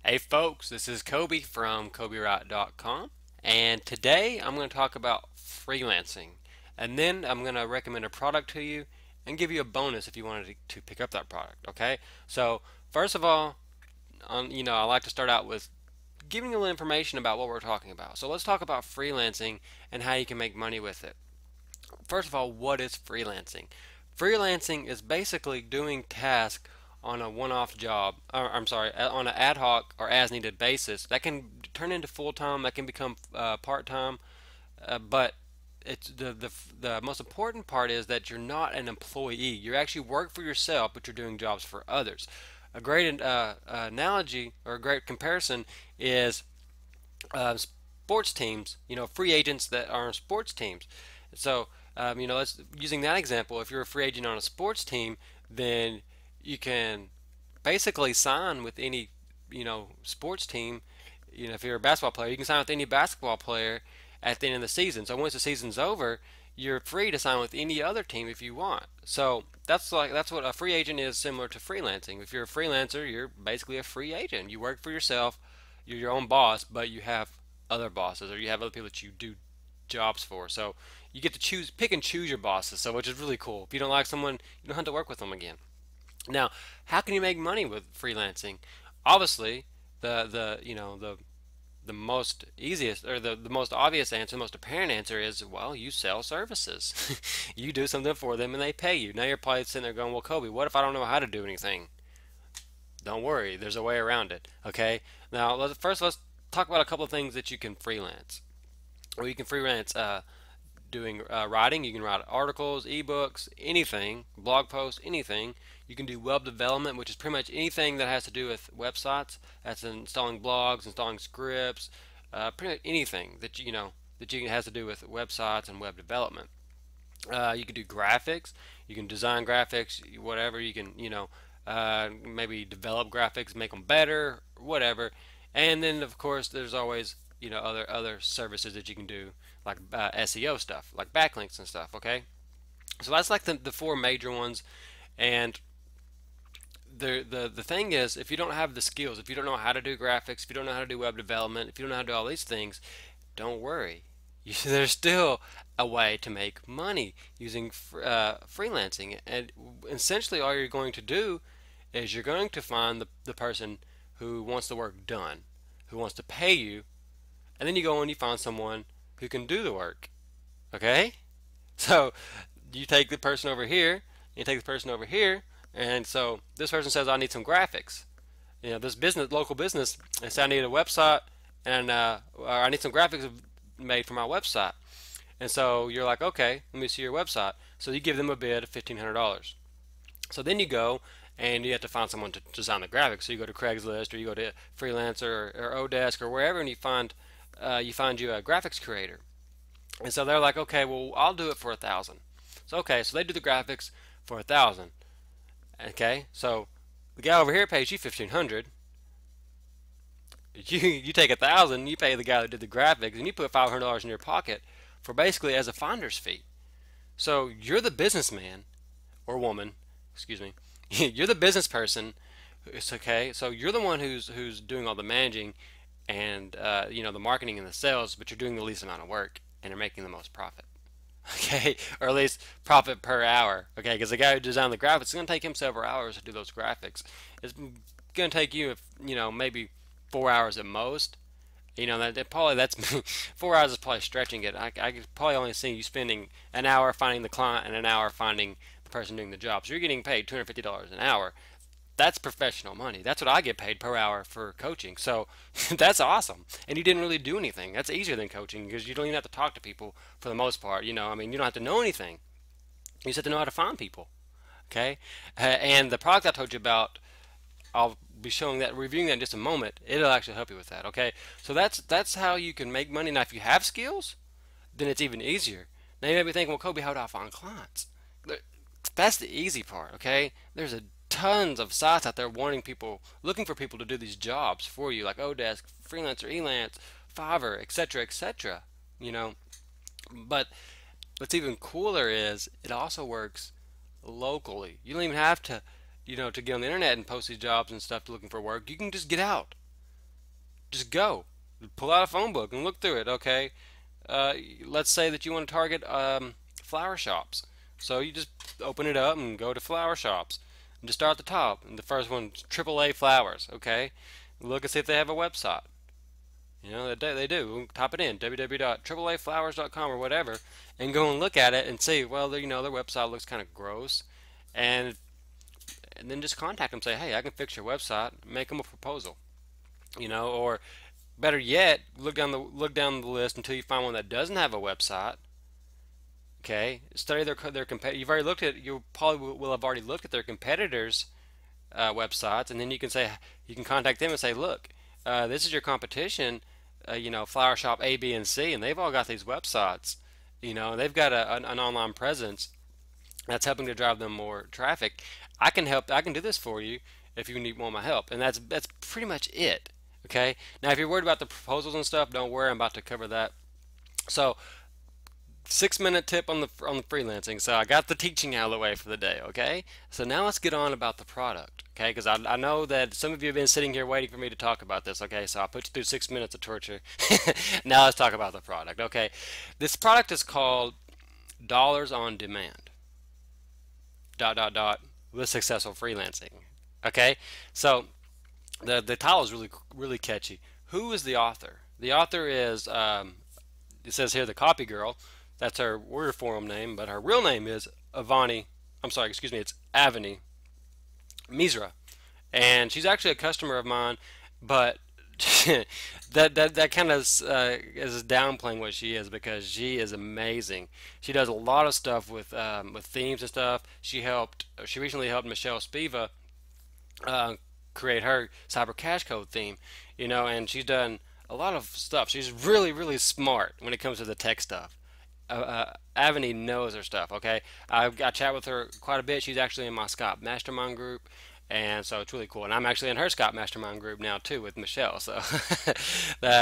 Hey folks, this is Coby from CobyWright.com, and today I'm going to talk about freelancing, and then I'm going to recommend a product to you and give you a bonus if you wanted to pick up that product. Okay, so first of all, I like to start out with giving you a little information about what we're talking about. So let's talk about freelancing and how you can make money with it. First of all, what is freelancing? Freelancing is basically doing tasks on a one-off job, or I'm sorry, on an ad hoc or as-needed basis. That can turn into full-time, that can become part-time, but it's the most important part is that you're not an employee. You actually work for yourself, but you're doing jobs for others. A great analogy or a great comparison is sports teams. Free agents that are on sports teams. So, let's using that example. If you're a free agent on a sports team, then you can basically sign with any, sports team. If you're a basketball player, you can sign with any basketball player at the end of the season. So once the season's over, you're free to sign with any other team if you want. So that's what a free agent is, similar to freelancing. If you're a freelancer, you're basically a free agent. You work for yourself. You're your own boss, but you have other bosses, or you have other people that you do jobs for. So you get to pick and choose your bosses. So which is really cool. If you don't like someone, you don't have to work with them again. Now, how can you make money with freelancing? Obviously, the most easiest, or the most obvious answer, the most apparent answer is, well, you sell services. You do something for them and they pay you. Now you're probably sitting there going, well, Coby, what if I don't know how to do anything? Don't worry, there's a way around it. Okay. Now, let's talk about a couple of things that you can freelance. Or you can freelance doing writing. You can write articles, ebooks, anything, blog posts, anything. You can do web development, which is pretty much anything that has to do with websites. That's installing blogs, installing scripts, pretty much anything that has to do with websites and web development. You can do graphics. You can design graphics, whatever. You can maybe develop graphics, make them better, whatever. And then of course there's always other services that you can do, like SEO stuff, like backlinks and stuff. Okay, so that's like the four major ones. And the thing is, if you don't have the skills, if you don't know how to do graphics, if you don't know how to do web development, if you don't know how to do all these things, don't worry. There's still a way to make money using freelancing. And essentially all you're going to do is you're going to find the person who wants the work done, who wants to pay you, and then you go and you find someone who can do the work. Okay? So you take the person over here, you take the person over here, and so this person says, I need some graphics. This local business, they say I need a website, and or I need some graphics made for my website. And so you're like, okay, let me see your website. So you give them a bid of $1,500. So then you go and you have to find someone to design the graphics. So you go to Craigslist, or you go to Freelancer, or Odesk, or wherever, and you find you a graphics creator. And so they're like, okay, well, I'll do it for 1,000. So okay, so they do the graphics for 1,000. Okay, so the guy over here pays you 1,500. You take 1,000, you pay the guy that did the graphics, and you put $500 in your pocket for basically as a finder's fee. So you're the businessman or woman, excuse me. You're the business person. It's okay. So you're the one who's doing all the managing and the marketing and the sales, but you're doing the least amount of work and you're making the most profit. Okay, or at least profit per hour. Okay, because the guy who designed the graphics, it's going to take him several hours to do those graphics. It's going to take you, maybe 4 hours at most. That's 4 hours is probably stretching it. I could probably only see you spending an hour finding the client and an hour finding the person doing the job. So you're getting paid $250 an hour. That's professional money. That's what I get paid per hour for coaching. So that's awesome. And you didn't really do anything. That's easier than coaching because you don't even have to talk to people for the most part. You don't have to know anything. You just have to know how to find people. Okay? And the product I told you about, I'll be reviewing that in just a moment. It'll actually help you with that. Okay? So that's how you can make money. Now, if you have skills, then it's even easier. Now you may be thinking, well, Coby, how do I find clients? That's the easy part. Okay? There's tons of sites out there looking for people to do these jobs for you, like Odesk, Freelancer, Elance, Fiverr, etc., etc. But what's even cooler is it also works locally. You don't even have to get on the internet and post these jobs and stuff looking for work. You can just get out. Just go. Pull out a phone book and look through it, okay? Uh, let's say that you want to target flower shops. So you just open it up and go to flower shops. And just start at the top. And the first one, AAA flowers, okay? Look and see if they have a website. You know, they do. Type it in, www.AAAflowers.com or whatever, and go and look at it and see, well, you know, their website looks kind of gross. And, and then just contact them, say, hey, I can fix your website, make them a proposal. You know, or better yet, look down the list until you find one that doesn't have a website. Okay, study their You've already looked at. You probably will have already looked at their competitors' websites, and then you can contact them and say, look, this is your competition. You know, flower shop A, B, and C, and they've all got these websites. You know, they've got an online presence that's helping to drive them more traffic. I can help. I can do this for you if you need more of my help, and that's pretty much it. Okay. Now, if you're worried about the proposals and stuff, don't worry. I'm about to cover that. So, 6 minute tip on the freelancing. So I got the teaching out of the way for the day. Okay. So now let's get on about the product. Okay, because I know that some of you have been sitting here waiting for me to talk about this. Okay, so I put you through 6 minutes of torture. Now let's talk about the product. Okay, this product is called Dollars on Demand. Dot dot dot with successful freelancing. Okay, so the title is really catchy. Who is the author? The author is it says here the copy girl. That's her Word forum name, but her real name is Avani. I'm sorry, excuse me. It's Avani Misra, and she's actually a customer of mine, but that kind of is downplaying what she is because she is amazing. She does a lot of stuff with themes and stuff. She recently helped Michelle Spiva uh, create her cyber cash code theme, you know, and she's done a lot of stuff. She's really smart when it comes to the tech stuff. Avani knows her stuff. Okay, I chat with her quite a bit. She's actually in my Scott Mastermind group, and so it's really cool. And I'm actually in her Scott Mastermind group now too with Michelle. So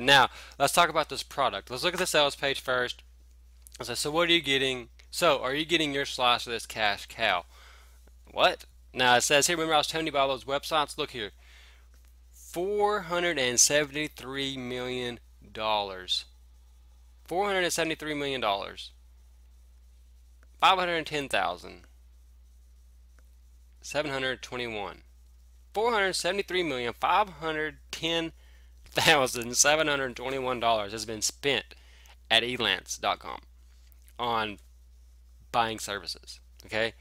now let's talk about this product. Let's look at the sales page first. So what are you getting? So are you getting your slice of this cash cow? What? Now it says here. Remember I was telling you about those websites. Look here, $473 million. $473 million. 510,721. 510,721 has been spent at elance.com on buying services. Okay,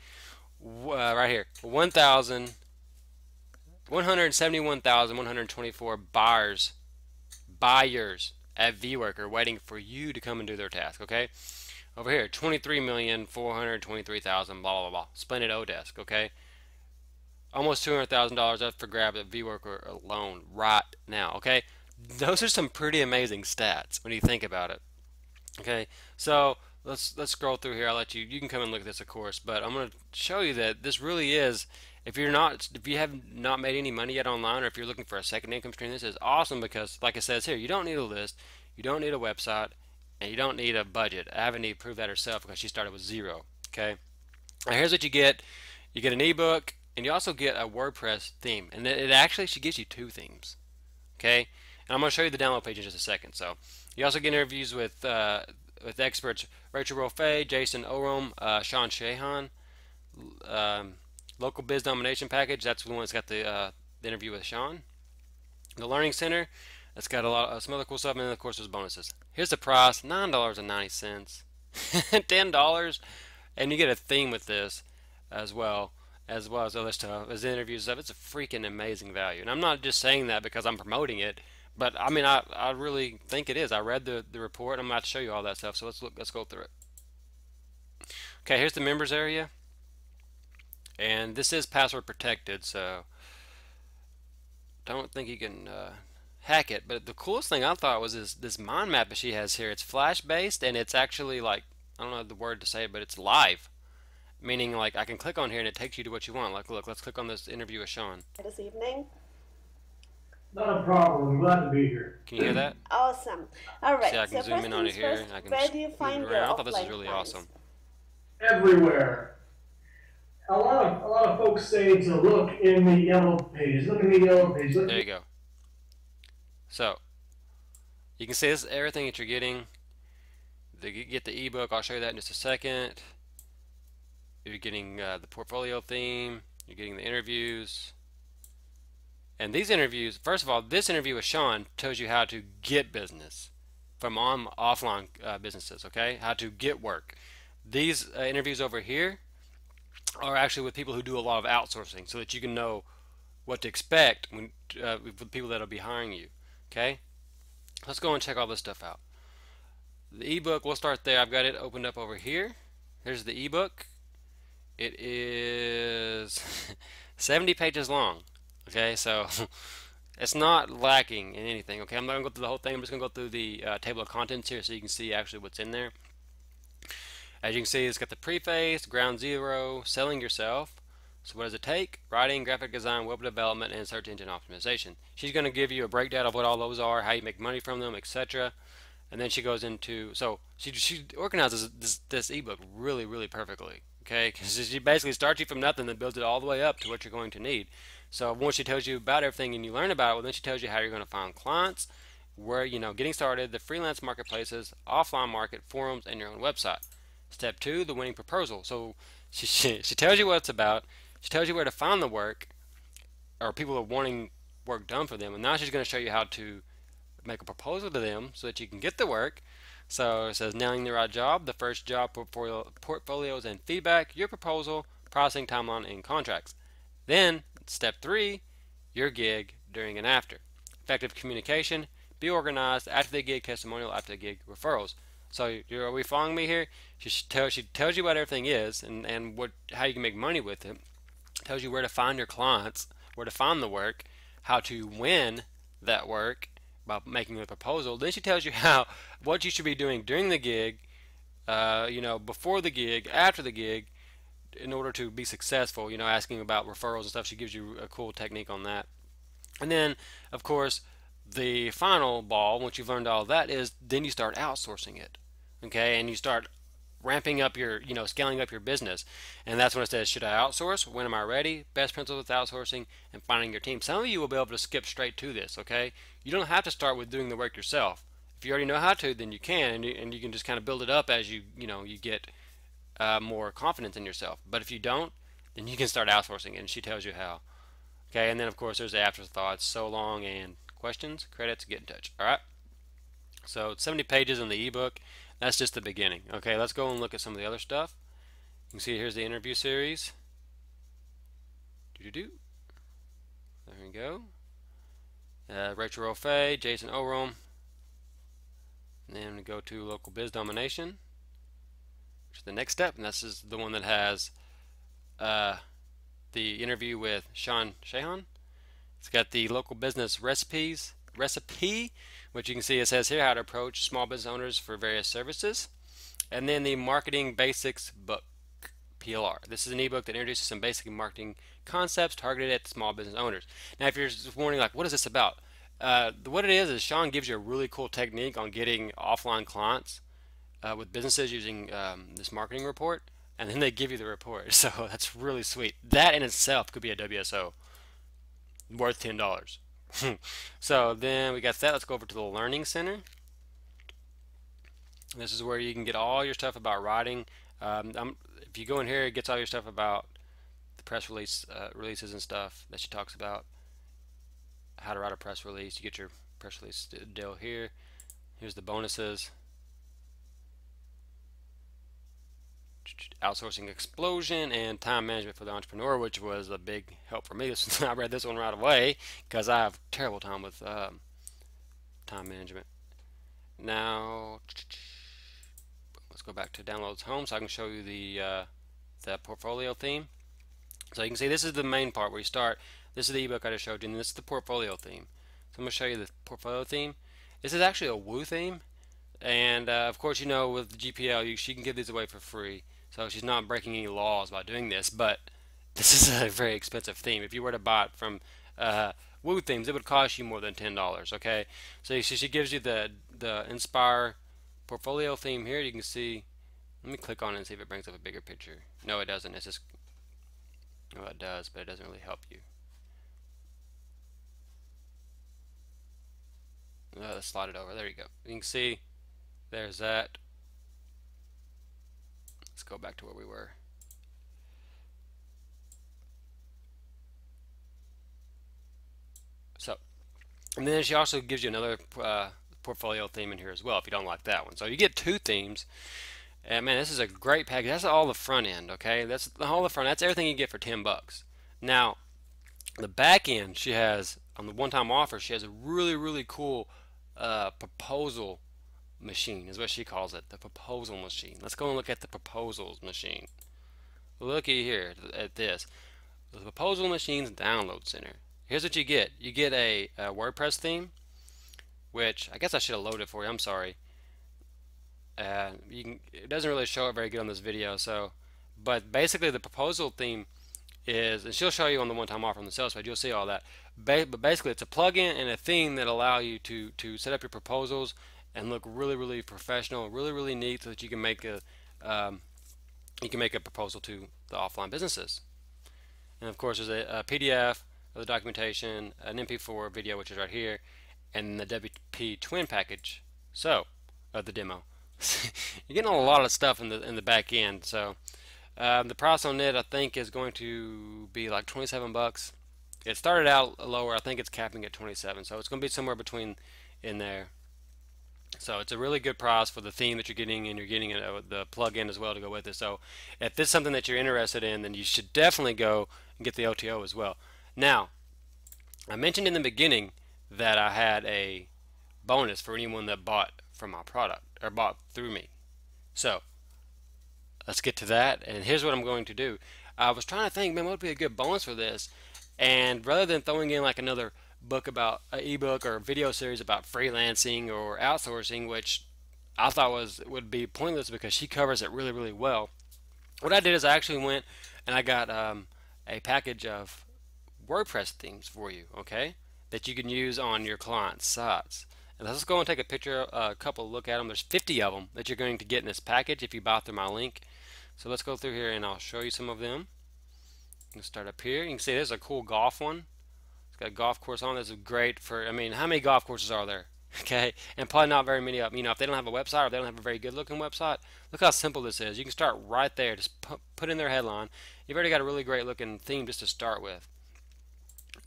right here, 171,124 buyers at VWorker waiting for you to come and do their task. Okay, over here, 23,423,000, blah blah blah, spent at Odesk. Okay, almost $200,000 up for grabs at VWorker alone right now. Okay, those are some pretty amazing stats when you think about it. Okay, so let's scroll through here. I'll let you can come and look at this, of course, but I'm going to show you that this really is, if you have not made any money yet online, or if you're looking for a second income stream, this is awesome because, like it says here, you don't need a list, you don't need a website, and you don't need a budget. Avani proved that herself because she started with zero. Okay, now here's what you get. You get an ebook, and you also get a WordPress theme, and it actually, she gives you two themes. Okay, and I'm going to show you the download page in just a second. So you also get interviews with experts Rachel Rofe, Jason Orom, Sean Shahan. Local Biz Domination Package, that's the one that's got the interview with Sean. The Learning Center, that's got a lot some other cool stuff, and then of course there's bonuses. Here's the price, $9.90. $10, and you get a theme with this as well as other stuff, as interviews stuff. It's a freaking amazing value, and I'm not just saying that because I'm promoting it, but I mean I really think it is. I read the report. I'm about to show you all that stuff, so let's go through it. Okay, here's the members area, and this is password protected, so don't think you can hack it. But the coolest thing I thought was this mind map that she has here. It's flash based, and it's actually, like, I don't know the word to say, but it's live, meaning like I can click on here and it takes you to what you want. Like, look, let's click on this interview with Sean. This evening. Not a problem. I'm glad to be here. Can you hear that? Awesome. All right. See, I can zoom in on it here. I can where do you find your I thought this was offline really clients? awesome. Everywhere. A lot of folks say to look in the yellow page. Look in the yellow page. There you go. So You can see this is everything that you're getting. You get the ebook. I'll show you that in just a second. You're getting the portfolio theme. You're getting the interviews. And these interviews, first of all, this interview with Sean tells you how to get business from offline businesses, okay? How to get work. These interviews over here are actually with people who do a lot of outsourcing so that you can know what to expect when with the people that will be hiring you, okay? Let's go and check all this stuff out. The ebook, we'll start there. I've got it opened up over here. Here's the ebook. It is 70 pages long, okay? So it's not lacking in anything, okay? I'm not going to go through the whole thing. I'm just going to go through the table of contents here so you can see actually what's in there. As you can see, it's got the preface, ground zero, selling yourself. So what does it take? Writing, graphic design, web development, and search engine optimization. She's going to give you a breakdown of what all those are, how you make money from them, etc. And then she goes into, so she organizes this ebook really perfectly, okay? Because she basically starts you from nothing and builds it all the way up to what you're going to need. So once she tells you about everything and you learn about it, well, then she tells you how you're going to find clients, where, getting started, the freelance marketplaces, offline market, forums, and your own website. Step 2, the winning proposal. So she tells you what it's about. She tells you where to find the work, or people are wanting work done for them. And now she's going to show you how to make a proposal to them so that you can get the work. So it says nailing the right job, the first job, portfolios and feedback, your proposal, pricing, timeline, and contracts. Then step 3, your gig during and after. Effective communication, be organized, after the gig testimonial, after the gig referrals. So are we following me here? She tells you what everything is and how you can make money with it. Tells you where to find your clients, where to find the work, how to win that work by making the proposal. Then she tells you what you should be doing during the gig, before the gig, after the gig, in order to be successful. Asking about referrals and stuff. She gives you a cool technique on that. And then, of course, the final ball, once you've learned all of that, is then you start outsourcing it, okay? And you start ramping up your, scaling up your business. And that's when it says, should I outsource? When am I ready? Best principles with outsourcing and finding your team. Some of you will be able to skip straight to this, okay? You don't have to start with doing the work yourself. If you already know how to, then you can, and you can just kind of build it up as you get more confidence in yourself. But if you don't, then you can start outsourcing it, and she tells you how. Okay, and then of course there's the afterthoughts, so long, and questions, credits, get in touch. Alright, so it's 70 pages in the ebook. That's just the beginning. Okay, let's go and look at some of the other stuff. You can see here's the interview series. There we go. Rachel Rofe, Jason Orom. And then we go to local biz domination, which is the next step, and this is the one that has the interview with Sean Shahan. It's got the local business recipe, which you can see it says here how to approach small business owners for various services. And then the marketing basics book, PLR. This is an ebook that introduces some basic marketing concepts targeted at small business owners. Now, if you're just wondering, like, what is this about? What it is Sean gives you a really cool technique on getting offline clients with businesses using this marketing report, and then they give you the report. So that's really sweet. That in itself could be a WSO worth $10. So then we got that. Let's go over to the Learning Center. This is where you can get all your stuff about writing. If you go in here, it gets all your stuff about the press releases and stuff that she talks about. How to write a press release. You get your press release deal here. Here's the bonuses. Outsourcing explosion and time management for the entrepreneur, which was a big help for me. I read this one right away because I have terrible time with time management. Now let's go back to downloads home so I can show you the portfolio theme. So you can see this is the main part where you start. This is the ebook I just showed you, and this is the portfolio theme. So I'm going to show you the portfolio theme. This is actually a Woo theme, and of course, with the GPL, she can give these away for free. So she's not breaking any laws by doing this, but this is a very expensive theme. If you were to buy it from Woo Themes, it would cost you more than $10. Okay, so she gives you the Inspire portfolio theme here. You can see. Let me click on it and see if it brings up a bigger picture. No, it doesn't. It's just, well, it does, but it doesn't really help you. let's slide it over. There you go. You can see there's that. Let's go back to where we were. So, and then she also gives you another portfolio theme in here as well if you don't like that one. So you get 2 themes. And man, this is a great package. That's all the front end, okay? That's the whole front. That's everything you get for $10. Now, the back end, she has on the one-time offer, she has a really cool proposal machine, is what she calls it, the proposal machine. Let's go and look at the proposals machine. Looky here at this, the proposal machine's download center. Here's what you get. You get a WordPress theme, which I guess I should have loaded for you. I'm sorry. It doesn't really show it very good on this video, but basically the proposal theme is, and she'll show you on the one-time offer on the sales page, you'll see all that, but basically it's a plugin and a theme that allow you to set up your proposals and look really professional, really neat, so that you can make a proposal to the offline businesses. And of course there's a PDF of the documentation, an MP4 video, which is right here, and the WP Twin package, the demo. You're getting a lot of stuff in the back end. So the price on it, I think, is going to be like $27. It started out lower. I think it's capping at 27, so it's going to be somewhere between in there. So it's a really good price for the theme that you're getting, and you're getting the plug-in as well to go with it. So if this is something that you're interested in, then you should definitely go and get the OTO as well. Now, I mentioned in the beginning that I had a bonus for anyone that bought from my product or bought through me. So let's get to that, and here's what I'm going to do. I was trying to think, man, what would be a good bonus for this, and rather than throwing in like another book about an ebook or a video series about freelancing or outsourcing, which I thought would be pointless because she covers it really well, what I did is I actually went and I got a package of WordPress themes for you, okay, that you can use on your clients' sites. And let's go and take a picture, a couple look at them. There's 50 of them that you're going to get in this package if you buy through my link. So let's go through here and I'll show you some of them. Let's start up here. You can see there's a cool golf one. It's got a golf course on. This is great for, I mean, how many golf courses are there? Okay, and probably not very many of them. You know, if they don't have a website or they don't have a very good looking website, look how simple this is. You can start right there. Just put in their headline. You've already got a really great looking theme just to start with.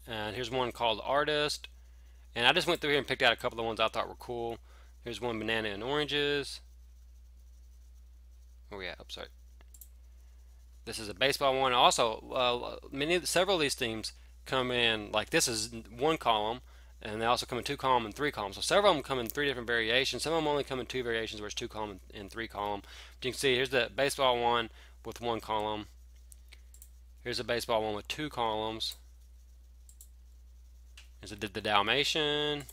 And here's one called Artist. And I just went through here and picked out a couple of the ones I thought were cool. Here's one, Banana and Oranges. Oh yeah, I'm sorry. This is a baseball one. Also, several of these themes come in, like this is one column, and they also come in 2 column and 3 columns. So several of them come in 3 different variations. Some of them only come in 2 variations, where it's 2 column and 3 column. But you can see here's the baseball one with 1 column. Here's a baseball one with 2 columns. There's the Dalmatian.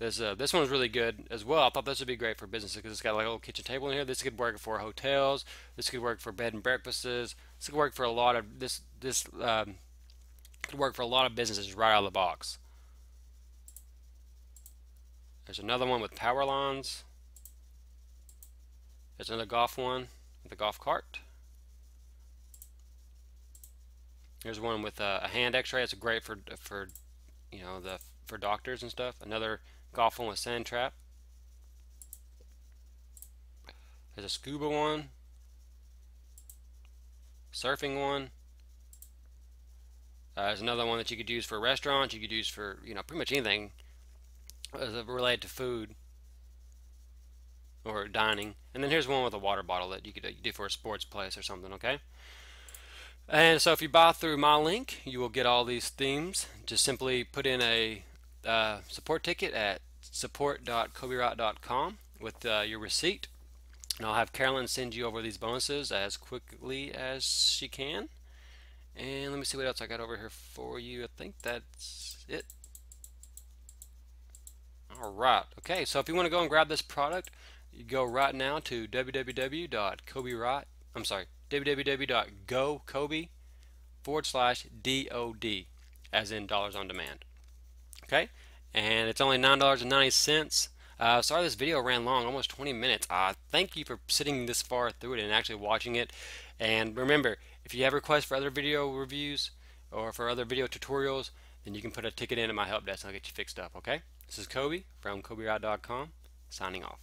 This one was really good as well. I thought this would be great for businesses because it's got like a little kitchen table in here. This could work for hotels. This could work for bed and breakfasts. This could work for a lot of could work for a lot of businesses right out of the box. There's another one with power lines. There's another golf one with a golf cart. Here's one with a hand X-ray. It's great for you know, for doctors and stuff. Another golf one with sand trap. There's a scuba one, surfing one. There's another one that you could use for restaurants. You could use for, you know, pretty much anything related to food or dining. And then here's one with a water bottle that you could do for a sports place or something. Okay. And so if you buy through my link, you will get all these themes. Just simply put in a support ticket at support.cobywright.com with your receipt, and I'll have Carolyn send you over these bonuses as quickly as she can. And let me see what else I got over here for you. I think that's it. Alright, okay, so if you want to go and grab this product, you go right now to www.gocoby.com/DOD, as in dollars on demand. Okay, and it's only $9.90. Sorry this video ran long, almost 20 minutes. Thank you for sitting this far through it and actually watching it. And remember, if you have requests for other video reviews or for other video tutorials, then you can put a ticket in at my help desk and I'll get you fixed up, okay? This is Coby from CobyWright.com, signing off.